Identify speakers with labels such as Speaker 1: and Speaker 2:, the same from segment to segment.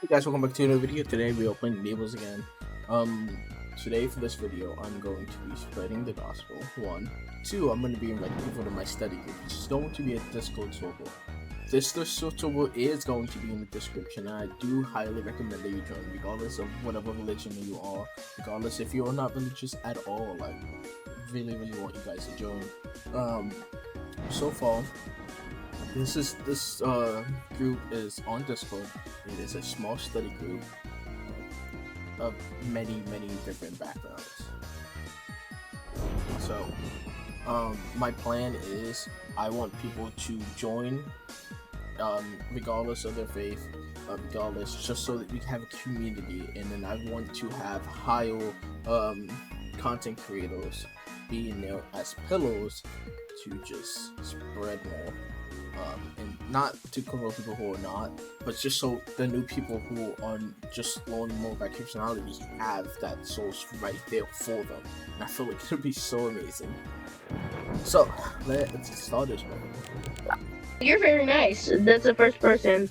Speaker 1: Hey guys, welcome back to a new video. Today we are playing Neighbors again. Um, Today for this video, I'm going to be spreading the gospel. One, two, I'm going to be inviting people to my study group, which is going to be a Discord server. This Discord server is going to be in the description, and I do highly recommend that you join, regardless of whatever religion you are, regardless if you're not religious at all. Like, really want you guys to join. So far, this group is on Discord. It is a small study group of many different backgrounds. So, my plan is I want people to join, regardless of their faith, regardless, just so that we can have a community. And then I want to have higher content creators being there as pillars to just spread more. And not to convert people who are not, but just so the new people who are just learning more about Christianity have that source right there for them. And I feel like it would be so amazing. So, let's start this one.
Speaker 2: You're very nice. That's the first person.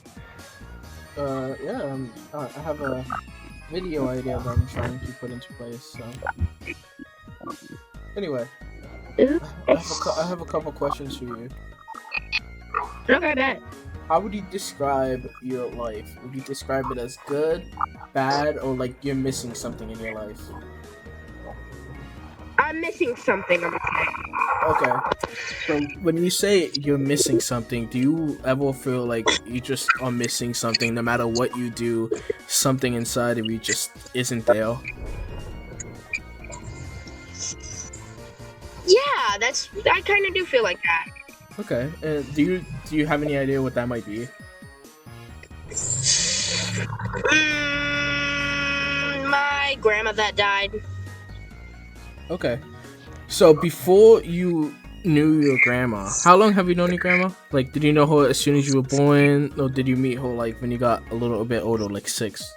Speaker 1: Yeah, I have a video idea that I'm trying to put into place, so. Anyway, I have a couple questions for you.
Speaker 2: Okay, bet.
Speaker 1: How would you describe your life? Would you describe it as good, bad, or like you're missing something in your life?
Speaker 2: I'm missing something.
Speaker 1: Okay. So when you say you're missing something, do you ever feel like you just are missing something no matter what you do, something inside of you just isn't there?
Speaker 2: Yeah, I kind of do feel like that.
Speaker 1: Okay. Do you have any idea what that might be?
Speaker 2: My grandma that died.
Speaker 1: Okay. So before you knew your grandma, how long have you known your grandma? Like, did you know her as soon as you were born, or did you meet her like when you got a little bit older, like 6?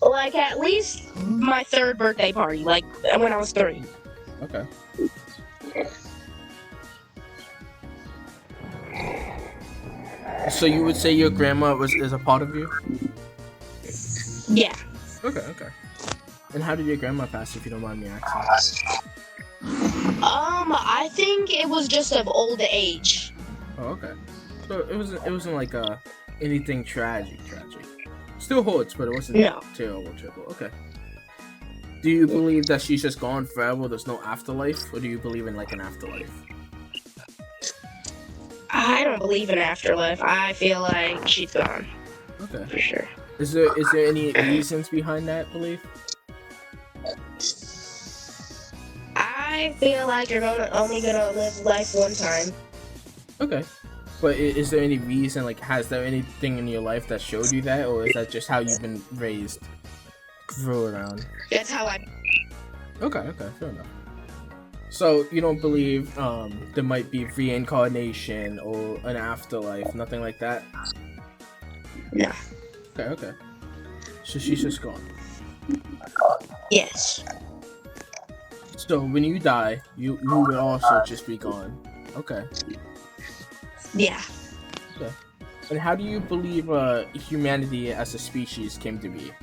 Speaker 2: Like at least my 3rd birthday party, like when I was 3.
Speaker 1: Okay. So you would say your grandma is a part of you?
Speaker 2: Yeah.
Speaker 1: Okay. And how did your grandma pass, if you don't mind me asking?
Speaker 2: I think it was just of old age.
Speaker 1: Oh, okay. So it wasn't like anything tragic. Still hurts, but it wasn't terrible. Okay. Do you believe that she's just gone forever? There's no afterlife, or do you believe in like an afterlife?
Speaker 2: I don't believe in afterlife. I feel like she's gone.
Speaker 1: Okay.
Speaker 2: For sure.
Speaker 1: Is there any reasons behind that belief?
Speaker 2: I feel like you're only gonna live life one time.
Speaker 1: Okay. But is there any reason, like, has there anything in your life that showed you that, or is that just how you've been raised? Grew around?
Speaker 2: That's how I...
Speaker 1: Okay, fair enough. So, you don't believe there might be reincarnation or an afterlife, nothing like that?
Speaker 2: No.
Speaker 1: Okay. So she's just gone?
Speaker 2: Yes.
Speaker 1: So when you die, you would also just be gone? Okay.
Speaker 2: Yeah.
Speaker 1: Okay. And how do you believe humanity as a species came to be?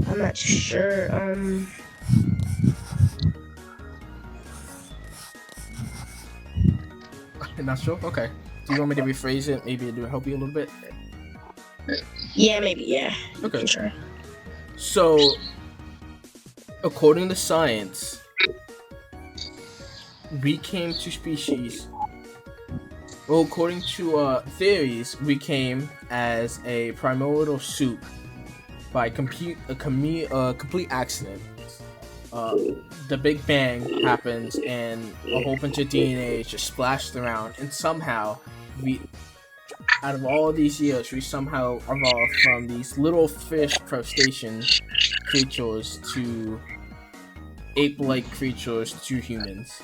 Speaker 2: I'm not sure.
Speaker 1: You're not sure? Okay. Do you want me to rephrase it? Maybe it will help you a little bit?
Speaker 2: Yeah, maybe, yeah.
Speaker 1: Okay.
Speaker 2: Sure.
Speaker 1: So, according to science, we came to species. Well, according to theories, we came as a primordial soup by a complete accident. The Big Bang happens, and a whole bunch of DNA is just splashed around, and somehow out of all these years, we somehow evolved from these little fish crustacean creatures to ape-like creatures to humans.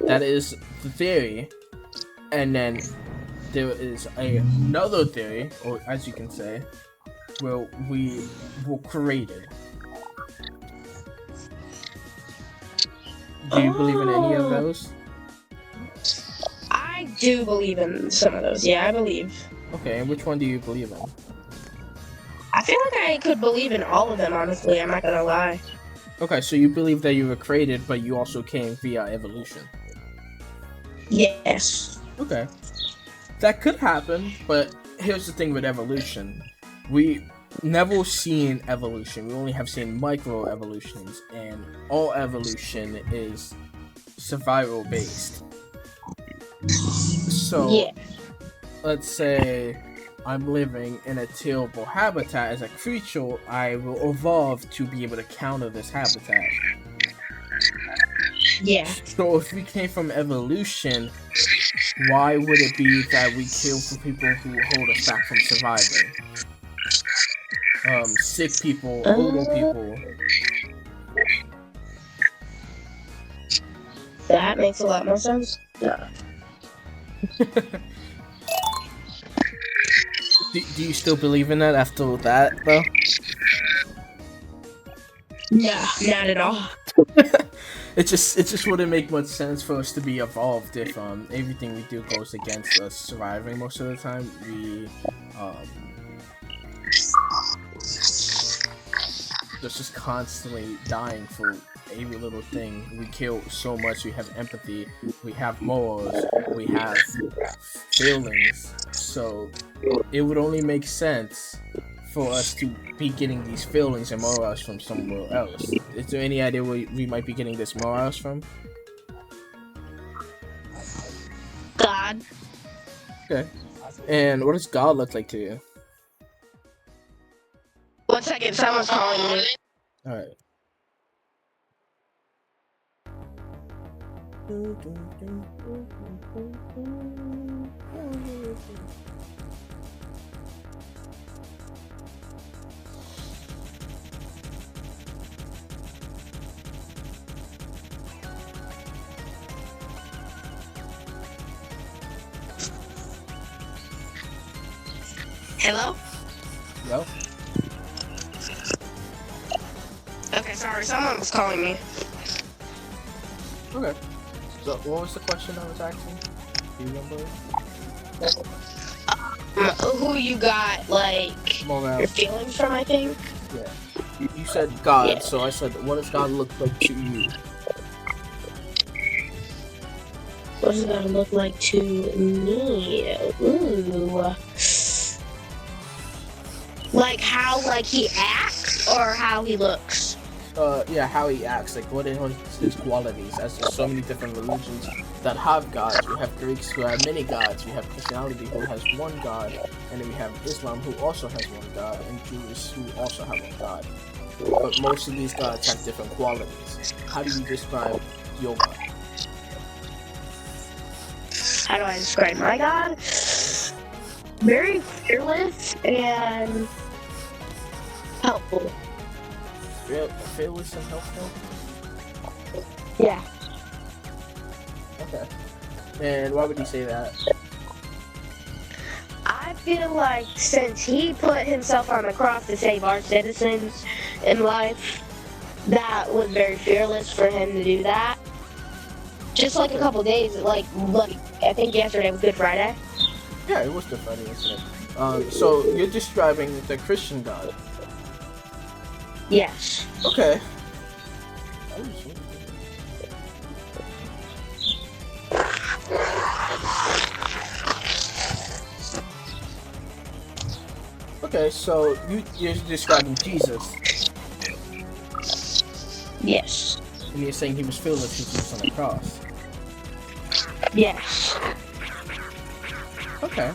Speaker 1: That is the theory. And then there is another theory, or as you can say, where we were created. Do you believe in any of those?
Speaker 2: I do believe in some of those. Yeah, I believe.
Speaker 1: Okay, and which one do you believe in?
Speaker 2: I feel like I could believe in all of them, honestly. I'm not gonna lie.
Speaker 1: Okay, so you believe that you were created, but you also came via evolution.
Speaker 2: Yes.
Speaker 1: Okay. That could happen, but here's the thing with evolution. We never seen evolution. We only have seen micro evolutions, and all evolution is survival based. So,
Speaker 2: Yeah.
Speaker 1: let's say I'm living in a terrible habitat as a creature, I will evolve to be able to counter this habitat.
Speaker 2: Yeah.
Speaker 1: So if we came from evolution, why would it be that we kill for people who hold us back from surviving? Sick people, older people.
Speaker 2: That makes a lot more sense. Yeah.
Speaker 1: Do you still believe in that after that, though?
Speaker 2: No, not at all.
Speaker 1: It just wouldn't make much sense for us to be evolved if everything we do goes against us surviving most of the time. We just constantly dying for every little thing. We kill so much. We have empathy. We have morals. We have feelings. So it would only make sense for us to be getting these feelings and morals from somewhere else. Is there any idea where we might be getting this morals from?
Speaker 2: God.
Speaker 1: Okay. And what does God look like to you?
Speaker 2: 1 second, someone's calling me.
Speaker 1: Alright.
Speaker 2: Hello?
Speaker 1: Well,
Speaker 2: Okay, sorry, someone was calling me.
Speaker 1: okay. So what was the question I was asking? Do you remember?
Speaker 2: Who you got, like,
Speaker 1: Morale.
Speaker 2: your feelings from, I think?
Speaker 1: Yeah. You said God,
Speaker 2: Yeah.
Speaker 1: so I said, what does God look like to you?
Speaker 2: What does God look like to me? Ooh. Like how, like, he acts or how he looks?
Speaker 1: Yeah, how he acts, like what are his qualities, as there's so many different religions that have gods. We have Greeks who have many gods, we have Christianity who has one god, and then we have Islam who also has one god, and Jews who also have one god. But most of these gods have different qualities. How do you describe your god?
Speaker 2: How do I describe my God? Very fearless and helpful.
Speaker 1: Fearless and helpful?
Speaker 2: Yeah.
Speaker 1: Okay. And why would you say that?
Speaker 2: I feel like since he put himself on the cross to save our citizens in life, that was very fearless for him to do that. Just like a couple days, like I think yesterday was Good Friday.
Speaker 1: Yeah, it was Good Friday yesterday. So you're describing the Christian God.
Speaker 2: Yes.
Speaker 1: Okay. Okay, so you're describing Jesus,
Speaker 2: Yes.
Speaker 1: and you're saying he was fearless because he was on the cross.
Speaker 2: Yes.
Speaker 1: Okay.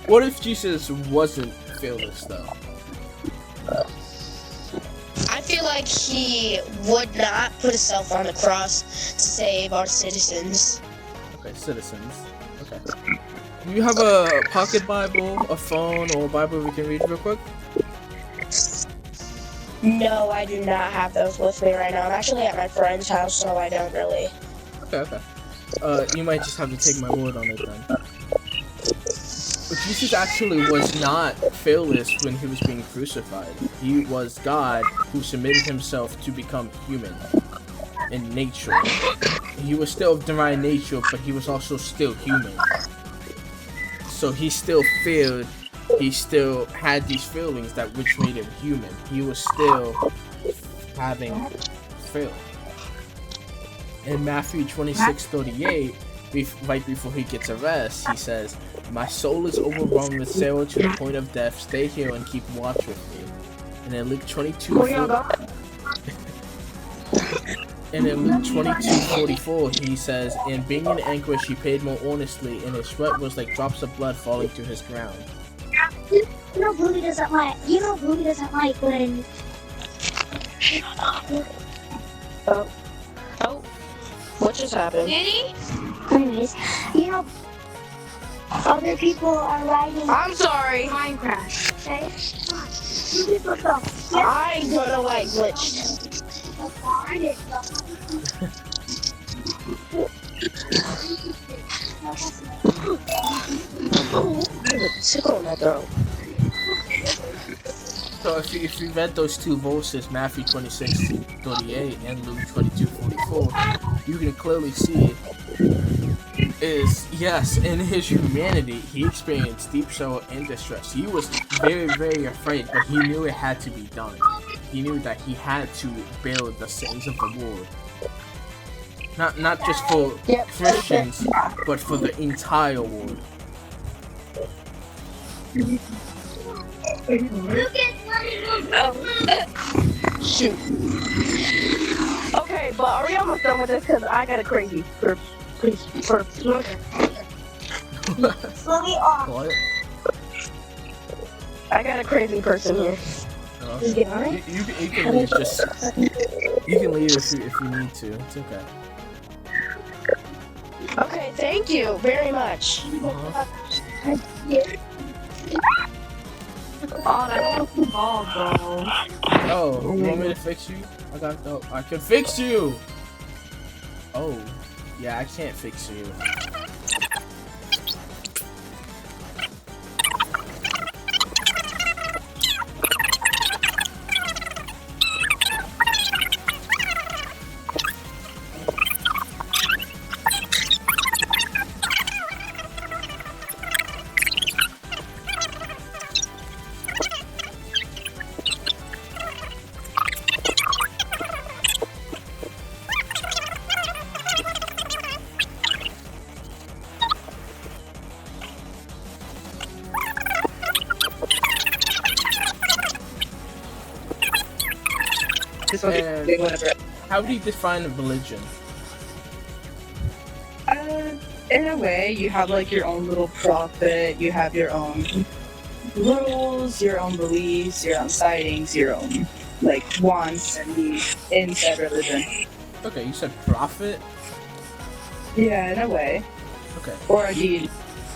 Speaker 1: What if Jesus wasn't fearless, though?
Speaker 2: I feel like he would not put himself on the cross to save our citizens.
Speaker 1: Okay, citizens. Okay. Do you have a pocket Bible, a phone, or a Bible we can read real quick?
Speaker 2: No, I do not have those with me right now. I'm actually at my friend's house, so I don't really.
Speaker 1: Okay. You might just have to take my word on it then. But Jesus actually was not fearless when he was being crucified. He was God who submitted himself to become human. in nature. He was still of divine nature, but he was also still human. So he still felt, he still had these feelings that which made him human. He was still having feel. In Matthew 26:38, right before he gets arrested, he says, "My soul is overwhelmed with sorrow to the point of death. Stay here and keep watch with me." And in Luke 22:44, he says, "And being in anguish, he prayed more earnestly, and his sweat was like drops of blood falling to his ground."
Speaker 2: You know, Bluey doesn't like when. Oh, what just happened? Anyways, you know, other people are writing. I'm sorry. Minecraft. Okay. I'm gonna like glitched. Sickle in my throat.
Speaker 1: So if you read those two verses, Matthew 26:38 and Luke 22:44, you can clearly see is, yes, in his humanity, he experienced deep sorrow and distress. He was very, very afraid, but he knew it had to be done. He knew that he had to bear the sins of the world. Not just for Christians, but for the entire world.
Speaker 2: Shoot. Okay, but are we almost done with this? Because I got a crazy. Please, slow me off.
Speaker 1: What?
Speaker 2: I got a crazy person here.
Speaker 1: You can leave. Just you can leave if you need to. It's okay.
Speaker 2: Okay, thank you very much. Oh, that's the ball, bro.
Speaker 1: Oh, you want me to fix you? I can fix you. Oh, yeah, I can't fix you. And how do you define a religion?
Speaker 3: In a way, you have like your own little prophet, you have your own rules, your own beliefs, your own sightings, your own like wants and needs inside religion.
Speaker 1: Okay, you said prophet?
Speaker 3: Yeah, in a way.
Speaker 1: Okay.
Speaker 3: Or a deity.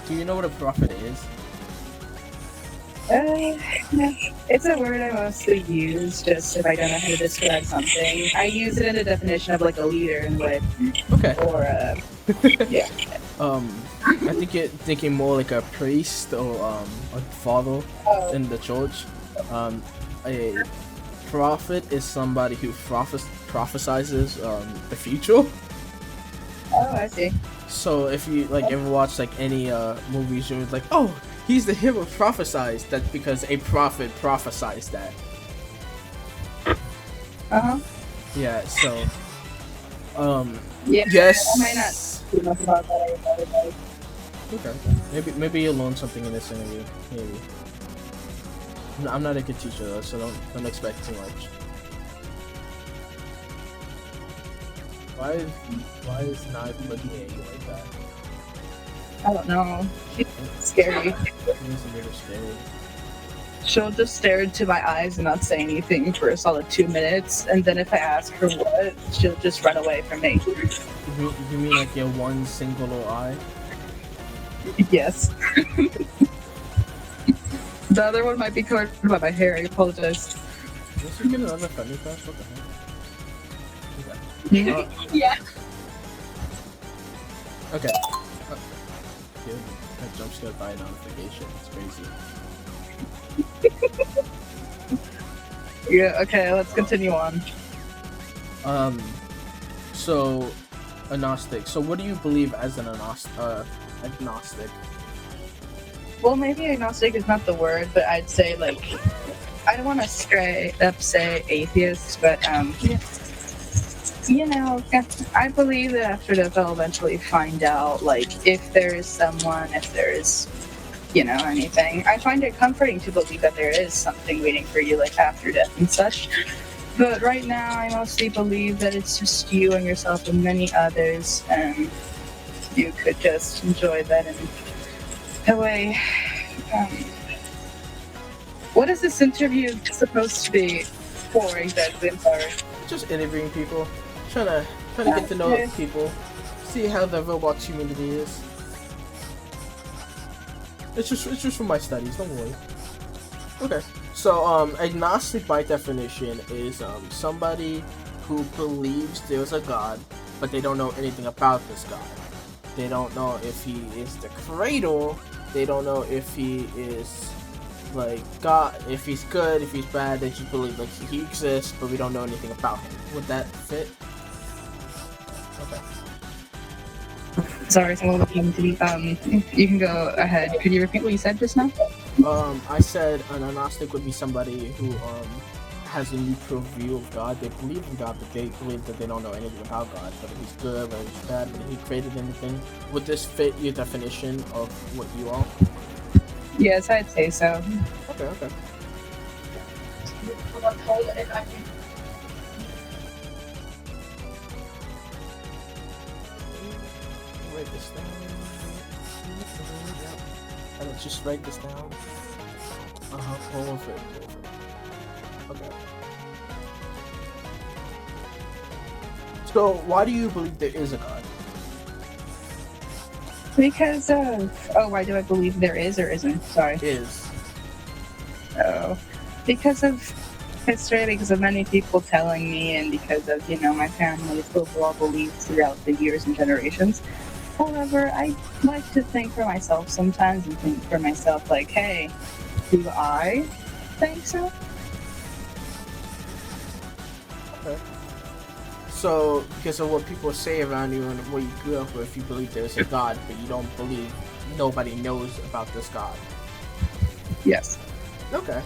Speaker 1: Do you know what a prophet is?
Speaker 3: No. It's a word I mostly use just if I don't know how to describe something. I use it in the definition of like a leader in way.
Speaker 1: Okay.
Speaker 3: Or yeah.
Speaker 1: I think you're thinking more like a priest or a father in the church. A prophet is somebody who prophesizes the future.
Speaker 3: Oh, I see.
Speaker 1: So if you like ever watch like any movies, you're like, oh, he's the hero prophesies. That's because a prophet prophesies that. Yeah. So.
Speaker 3: Yeah.
Speaker 1: Yes.
Speaker 3: I might not too much about that.
Speaker 1: Okay. Maybe you'll learn something in this interview. Maybe. I'm not a good teacher though, so don't expect too much. Why is Knife looking at you like that?
Speaker 3: I don't know. She's scary.
Speaker 1: It is a little scary.
Speaker 3: She'll just stare into my eyes and not say anything for a solid 2 minutes, and then if I ask her what, she'll just run away from me.
Speaker 1: You mean like your one singular eye?
Speaker 3: Yes. The other one might be covered by my hair, I apologize.
Speaker 1: Let's get another funny pass. What the heck? Okay.
Speaker 3: Yeah.
Speaker 1: Okay. Good. That jump scare by notification. It's crazy.
Speaker 3: Yeah, okay, let's continue on.
Speaker 1: So, agnostic. So, what do you believe as an agnostic?
Speaker 3: Well, maybe agnostic is not the word, but I'd say like I don't want to straight up say atheist, but you know, I believe that after death I'll eventually find out like if there is someone, if there is, you know, anything. I find it comforting to believe that there is something waiting for you like after death and such. But right now I mostly believe that it's just you and yourself and many others, and you could just enjoy that in a way. What is this interview supposed to be for exactly? I'm sorry.
Speaker 1: Just interviewing people, trying to get to know people, see how the robot community is. It's just for my studies. Don't worry. Okay. So agnostic by definition is somebody who believes there's a God, but they don't know anything about this God. They don't know if he is the creator. They don't know if he is like God, if he's good, if he's bad. They just believe like he exists, but we don't know anything about him. Would that fit? Okay.
Speaker 3: Sorry, someone came to me. You can go ahead. Could you repeat what you said just now?
Speaker 1: I said an agnostic would be somebody who has a neutral view of God. They believe in God, but they believe that they don't know anything about God, whether he's good, whether he's bad, whether he created anything. Would this fit your definition of what you are?
Speaker 3: Yes, I'd say so.
Speaker 1: Okay. Write this down. I don't just write this down. All of it. Okay. So, why do you believe there is a God?
Speaker 3: Because of... Oh, why do I believe there is or isn't? Sorry.
Speaker 1: Is.
Speaker 3: Oh. Because of history, because of many people telling me, and because of, you know, my family's overall beliefs throughout the years and generations. However, I like to think for myself sometimes and think for myself like, hey, do I think so?
Speaker 1: Okay. So, because of what people say around you and what you grew up with, you believe there's a God, but you don't believe nobody knows about this God.
Speaker 3: Yes.
Speaker 1: Okay.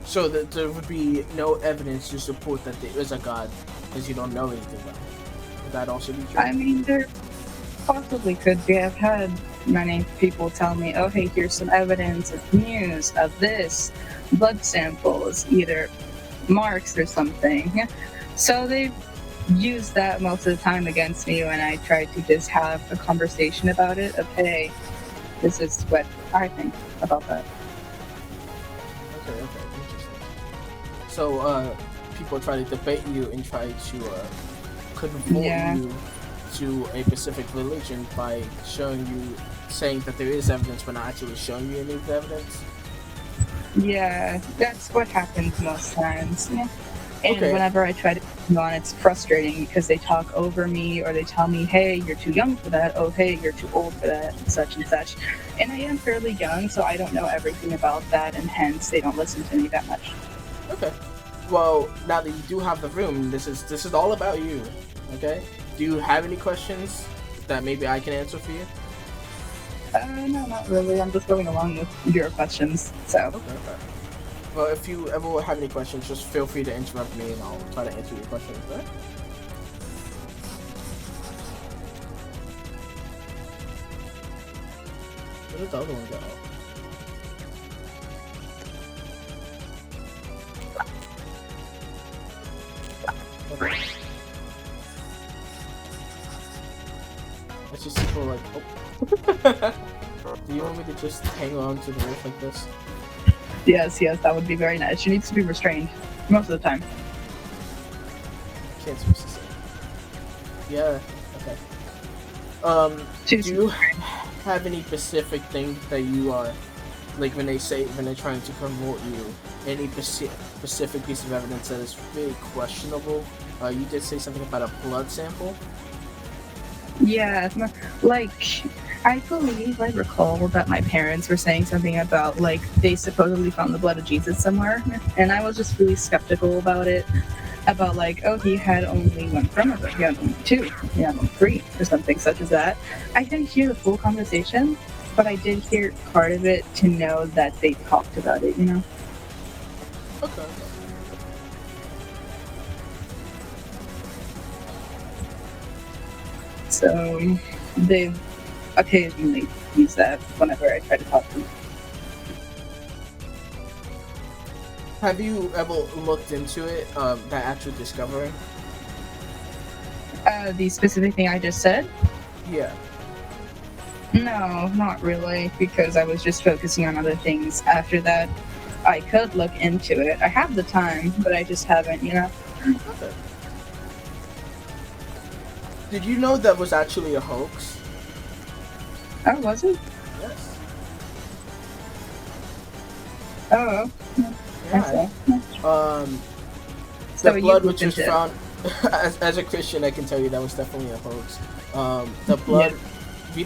Speaker 1: So that there would be no evidence to support that there is a God, because you don't know anything about it. Would that also be true?
Speaker 3: I mean, there possibly could be. I've had many people tell me, oh, hey, here's some evidence of news of this, blood samples, either marks or something. So they've used that most of the time against me when I try to just have a conversation about it of, hey, this is what I think about that.
Speaker 1: Okay, interesting. So, people try to debate you and try to convert you to a specific religion by saying that there is evidence but not actually showing you any of the evidence?
Speaker 3: Yeah, that's what happens most times. Yeah. And
Speaker 1: Okay.
Speaker 3: whenever I try to come on, it's frustrating because they talk over me or they tell me, hey, you're too young for that. Oh, hey, you're too old for that, and such and such. And I am fairly young, so I don't know everything about that, and hence they don't listen to me that much.
Speaker 1: Okay. Well, now that you do have the room, this is all about you. Okay. Do you have any questions that maybe I can answer for you?
Speaker 3: No, not really. I'm just going along with your questions. So.
Speaker 1: Okay. Well, if you ever have any questions, just feel free to interrupt me and I'll try to answer your questions, right? Where did the other one go? Okay. Let's just people like, oh. Do you want me to just hang on to the roof like this?
Speaker 3: Yes, that would be very nice. She needs to be restrained most of the time.
Speaker 1: Can't supposed to say. Yeah. Okay. Do you have any specific thing that you are like when they're trying to convert you? Any specific piece of evidence that is really questionable? You did say something about a blood sample.
Speaker 3: Yeah, like I believe I recall that my parents were saying something about like they supposedly found the blood of Jesus somewhere, and I was just really skeptical about it. about like, oh, he had only one chromosome, he had only two, he had only three, or something such as that. I didn't hear the full conversation, but I did hear part of it to know that they talked about it, you know?
Speaker 1: Okay.
Speaker 3: So they occasionally use that whenever I try to talk to them.
Speaker 1: Have you ever looked into it, that actual discovery?
Speaker 3: The specific thing I just said?
Speaker 1: Yeah.
Speaker 3: No, not really, because I was just focusing on other things after that. I could look into it. I have the time, but I just haven't, you know?
Speaker 1: Okay. Did you know that was actually a hoax?
Speaker 3: Oh, was it?
Speaker 1: Yes.
Speaker 3: Oh,
Speaker 1: Yeah.
Speaker 3: okay.
Speaker 1: The
Speaker 3: So you
Speaker 1: blood
Speaker 3: looked
Speaker 1: which was
Speaker 3: into it.
Speaker 1: found, as a Christian, I can tell you that was definitely a hoax. The blood, we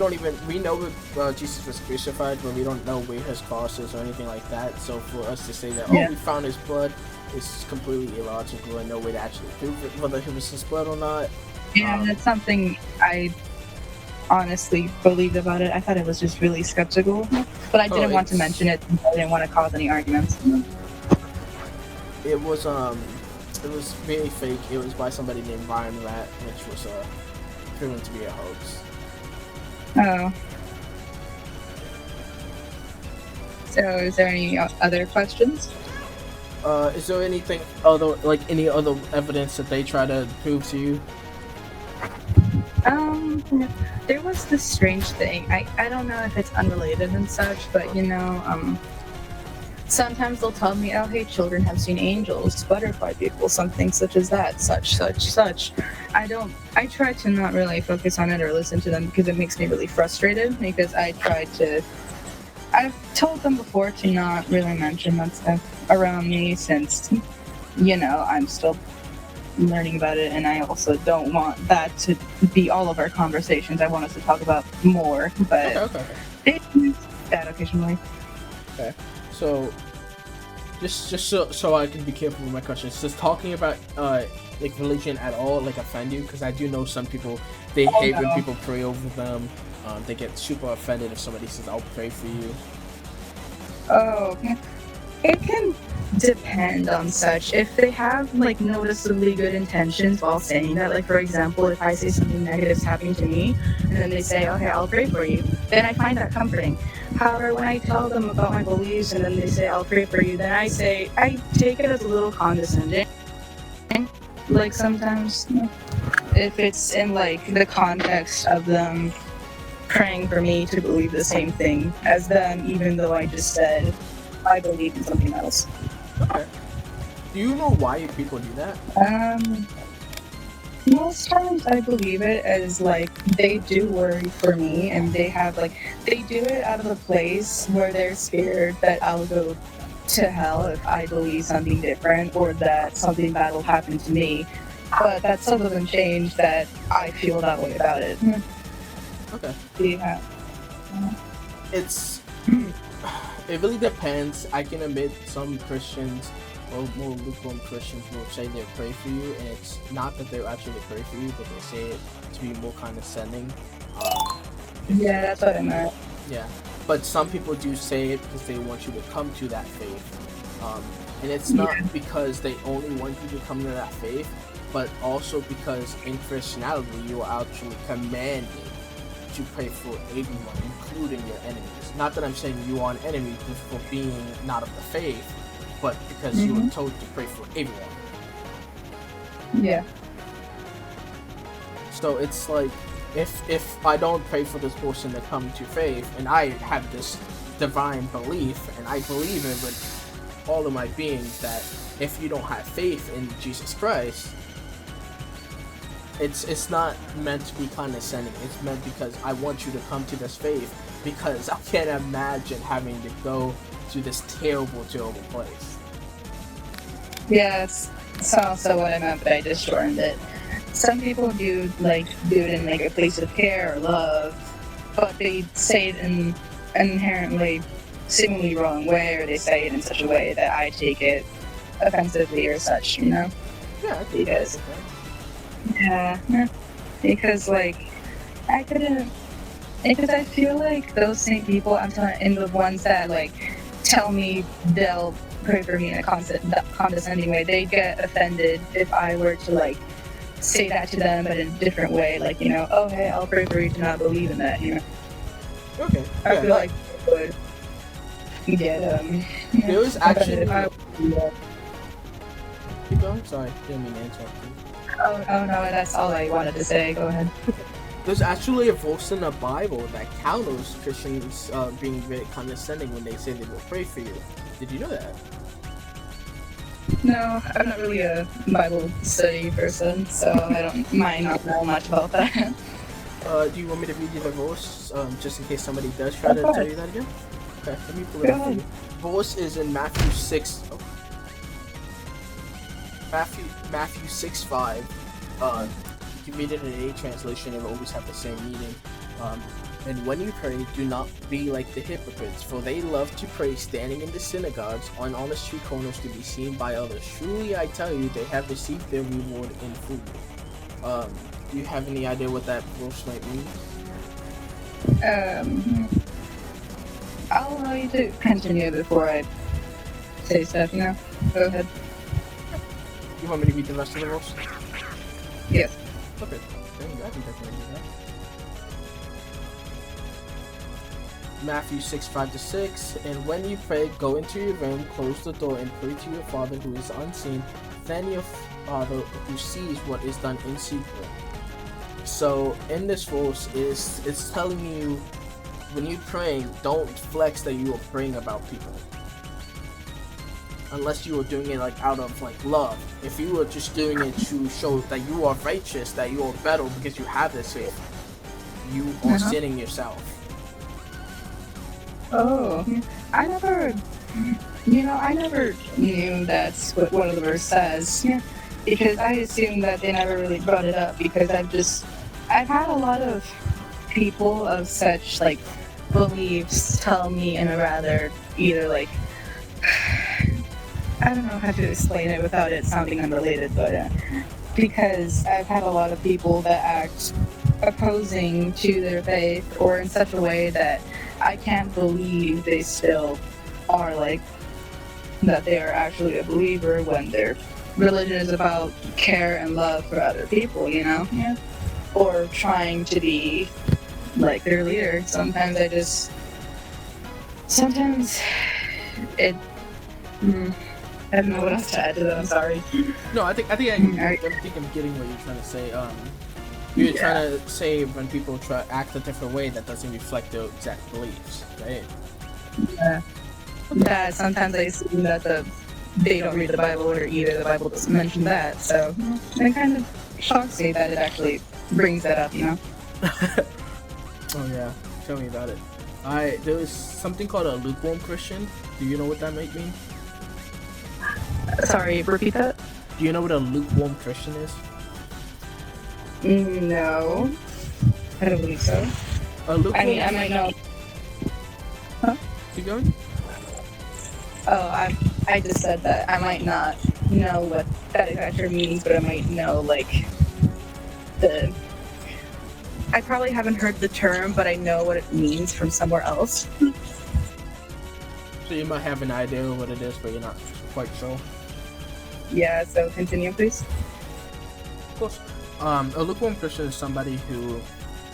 Speaker 1: know Jesus was crucified, but we don't know where his cross is or anything like that. So for us to say that,
Speaker 3: Yeah.
Speaker 1: oh, we found his blood, is completely illogical and no way to actually prove it, whether it was his blood or not.
Speaker 3: Yeah, that's something I honestly believed about it. I thought it was just really skeptical, but I didn't want to
Speaker 1: it's-
Speaker 3: mention it. I didn't want to cause any arguments.
Speaker 1: It was really fake. It was by somebody named Ryan Rat, which was proven to be a hoax.
Speaker 3: Oh. So, is there any other questions?
Speaker 1: Is there anything other, like any other evidence that they try to prove to you?
Speaker 3: There was this strange thing. I don't know if it's unrelated and such, but you know, sometimes they'll tell me, oh, hey, children have seen angels, butterfly people, something such as that, such. I try to not really focus on it or listen to them because it makes me really frustrated because I've told them before to not really mention that stuff around me since, you know, I'm still learning about it and I also don't want that to be all of our conversations. I want us to talk about more, but
Speaker 1: Okay.
Speaker 3: it's that occasionally.
Speaker 1: So, just so I can be careful with my questions. Does talking about like religion at all like offend you? Because I do know some people, they hate when
Speaker 3: no.
Speaker 1: people pray over them. They get super offended if somebody says, "I'll pray for you."
Speaker 3: Oh, it can depend on such. If they have like noticeably good intentions while saying that, like for example, if I say something negative is happening to me, and then they say, "Okay, I'll pray for you," then I find that comforting. However, when I tell them about my beliefs and then they say, "I'll pray for you," then I take it as a little condescending. Like sometimes, if it's in like the context of them praying for me to believe the same thing as them, even though I just said I believe in something else.
Speaker 1: Okay. Do you know why people do that?
Speaker 3: Most times I believe it as like they do worry for me and they do it out of a place where they're scared that I'll go to hell if I believe something different or that something bad will happen to me. But that still doesn't change that I feel that way about it.
Speaker 1: Okay.
Speaker 3: Yeah.
Speaker 1: It really depends. I can admit some Christians or more lukewarm Christians will say they pray for you, and it's not that they actually pray for you, but they say it to be more condescending.
Speaker 3: Yeah, that's what I meant.
Speaker 1: Yeah, but some people do say it because they want you to come to that faith, and it's not because they only want you to come to that faith, but also because in Christianity you are actually commanded to pray for everyone, including your enemies. Not that I'm saying you are an enemy for being not of the faith, but because you were told to pray for everyone.
Speaker 3: Yeah.
Speaker 1: So it's like, if I don't pray for this person to come to faith, and I have this divine belief, and I believe it with all of my being that if you don't have faith in Jesus Christ, it's not meant to be condescending. It's meant because I want you to come to this faith, because I can't imagine having to go to this terrible place.
Speaker 3: Yes, that's also what I meant, but I just shortened it. Some people do it in like a place of care or love, but they say it in an inherently seemingly wrong way, or they say it in such a way that I take it offensively or such, you know?
Speaker 1: Yeah, I think
Speaker 3: Because-
Speaker 1: that.
Speaker 3: Yeah, because like I couldn't. Because I feel like those same people I'm telling, and the ones that like tell me they'll pray for me in a condescending way, they get offended if I were to like say that to them, but in a different way. Like, you know, oh hey, I'll pray for you to not believe in that. You know,
Speaker 1: Okay.
Speaker 3: I
Speaker 1: Yeah,
Speaker 3: feel like it would get
Speaker 1: there was actually.
Speaker 3: offended if I would do that.
Speaker 1: Keep going. Sorry, didn't mean to interrupt you.
Speaker 3: Oh no, that's all I wanted to say. Go ahead.
Speaker 1: There's actually a verse in the Bible that counters Christians being very condescending when they say they will pray for you. Did you know that?
Speaker 3: No, I'm not really a Bible study person, so I don't mind not know much about that.
Speaker 1: Do you want me to read you the verse, just in case somebody does try to tell you that again? Okay, let me pull it up for you. Verse is in Matthew 6. Oh. Matthew 6:5. You can read it in any translation; it'll always have the same meaning. And when you pray, do not be like the hypocrites, for they love to pray standing in the synagogues on honest street corners to be seen by others. Truly, I tell you, they have received their reward in full. Do you have any idea what that verse might mean?
Speaker 3: I'll allow you to continue before I say stuff, you know? Go ahead.
Speaker 1: You want me to read the rest of the verse?
Speaker 3: Yes.
Speaker 1: Okay. Then I can definitely do that. Matthew 6:5-6. And when you pray, go into your room, close the door, and pray to your Father who is unseen. Then your Father who sees what is done in secret. So in this verse, it's telling you when you're praying, don't flex that you are praying about people. Unless you are doing it like out of like love. If you were just doing it to show that you are righteous, that you are better because you have this faith, you are sinning yourself.
Speaker 3: Oh, I never knew that's what one of the verse says. Yeah. Because I assumed that they never really brought it up because I've had a lot of people of such like beliefs tell me in a rather either like I don't know how to explain it without it sounding unrelated, but because I've had a lot of people that act opposing to their faith or in such a way that I can't believe they still are like that they are actually a believer when their religion is about care and love for other people, you know? Yeah. Or trying to be like their leader. Sometimes it I don't know what else to add to that. I'm sorry.
Speaker 1: No, I think I'm getting what you're trying to say. You're trying to say when people try to act a different way that doesn't reflect their exact beliefs, right?
Speaker 3: Yeah. That sometimes I assume that they don't read the Bible or either the Bible doesn't mention that. So it kind of shocks me that it actually brings that up, you know?
Speaker 1: Oh yeah, tell me about it. There was something called a lukewarm Christian. Do you know what that might mean?
Speaker 3: Sorry, repeat that?
Speaker 1: Do you know what a lukewarm Christian is?
Speaker 3: No. I don't believe so.
Speaker 1: A lukewarm.
Speaker 3: I mean, I might know. Huh?
Speaker 1: Keep going.
Speaker 3: Oh, I just said that I might not know what that exactly means, but I might know like I probably haven't heard the term, but I know what it means from somewhere else.
Speaker 1: So you might have an idea of what it is, but you're not quite sure.
Speaker 3: Yeah, so continue, please.
Speaker 1: Of course. A lukewarm Christian is somebody who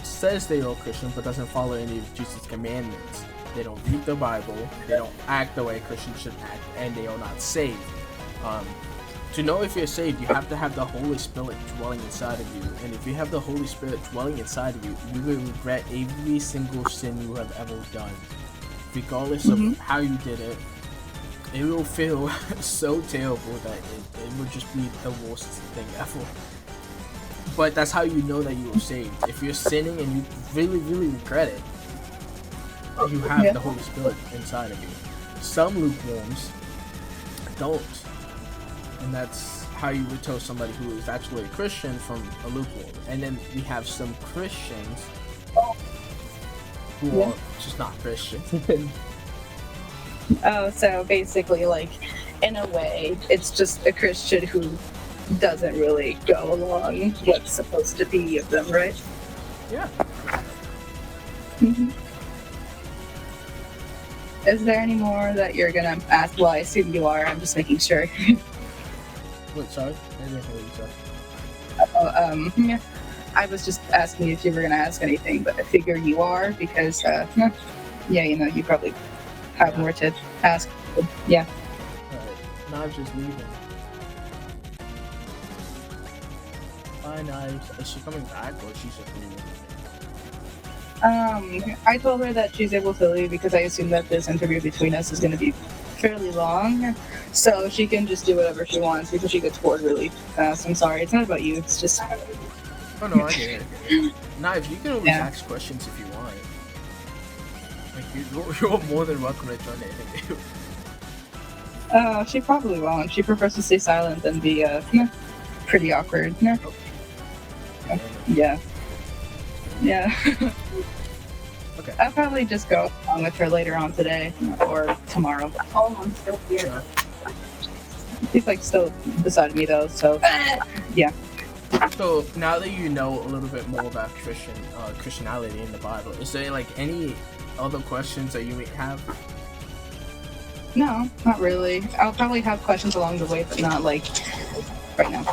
Speaker 1: says they are Christian but doesn't follow any of Jesus' commandments. They don't read the Bible, they don't act the way Christians should act, and they are not saved. To know if you're saved, you have to have the Holy Spirit dwelling inside of you. And if you have the Holy Spirit dwelling inside of you, you will regret every single sin you have ever done. Regardless of how you did it, it will feel so terrible that it will just be the worst thing ever. But that's how you know that you are saved. If you're sinning and you really, really regret it, you have the Holy Spirit inside of you. Some lukewarms don't. And that's how you would tell somebody who is actually a Christian from a lukewarm. And then we have some Christians who are just not Christian.
Speaker 3: Oh, so basically, like, in a way, it's just a Christian who doesn't really go along what's supposed to be of them, right?
Speaker 1: Yeah.
Speaker 3: Mhm. Is there any more that you're gonna ask? Well, I assume you are. I'm just making sure.
Speaker 1: Wait, sorry. I didn't hear what you said.
Speaker 3: Yeah. I was just asking if you were gonna ask anything, but I figure you are because, yeah, you know, you probably have more to ask. Yeah.
Speaker 1: Alright, Knives is leaving. Bye, Knives. Is she coming back or is she just leaving?
Speaker 3: I told her that she's able to leave because I assume that this interview between us is gonna be fairly long, so she can just do whatever she wants because she gets bored really fast. I'm sorry, it's not about you. It's just
Speaker 1: Oh no, I get it. Knives, you can always
Speaker 3: Yeah.
Speaker 1: ask questions if you want. Like, you're more than welcome to join the interview.
Speaker 3: She probably won't. She prefers to stay silent and be pretty awkward. Yeah. Yeah.
Speaker 1: Okay.
Speaker 3: I'll probably just go along with her later on today or tomorrow. Oh, I'm still here.
Speaker 1: Sure.
Speaker 3: She's like still beside me though, so yeah.
Speaker 1: So now that you know a little bit more about Christianity in the Bible, is there like any other questions that you may have?
Speaker 3: No, not really. I'll probably have questions along the way, but not like right now.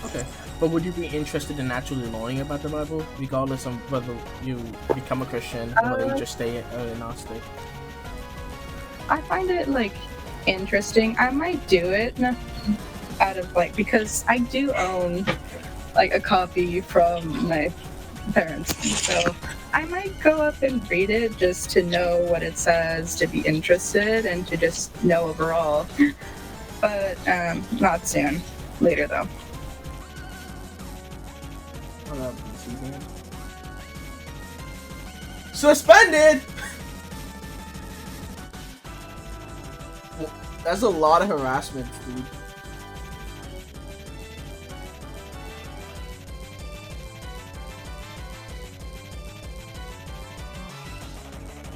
Speaker 1: Okay. But would you be interested in actually learning about the Bible, regardless of whether you become a Christian or whether you just stay agnostic?
Speaker 3: I find it like interesting. I might do it out of like because I do own like a copy from my parents, so I might go up and read it just to know what it says, to be interested, and to just know overall. But not soon. Later though.
Speaker 1: Suspended! Well, that's a lot of harassment, dude.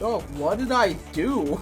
Speaker 1: Oh, what did I do?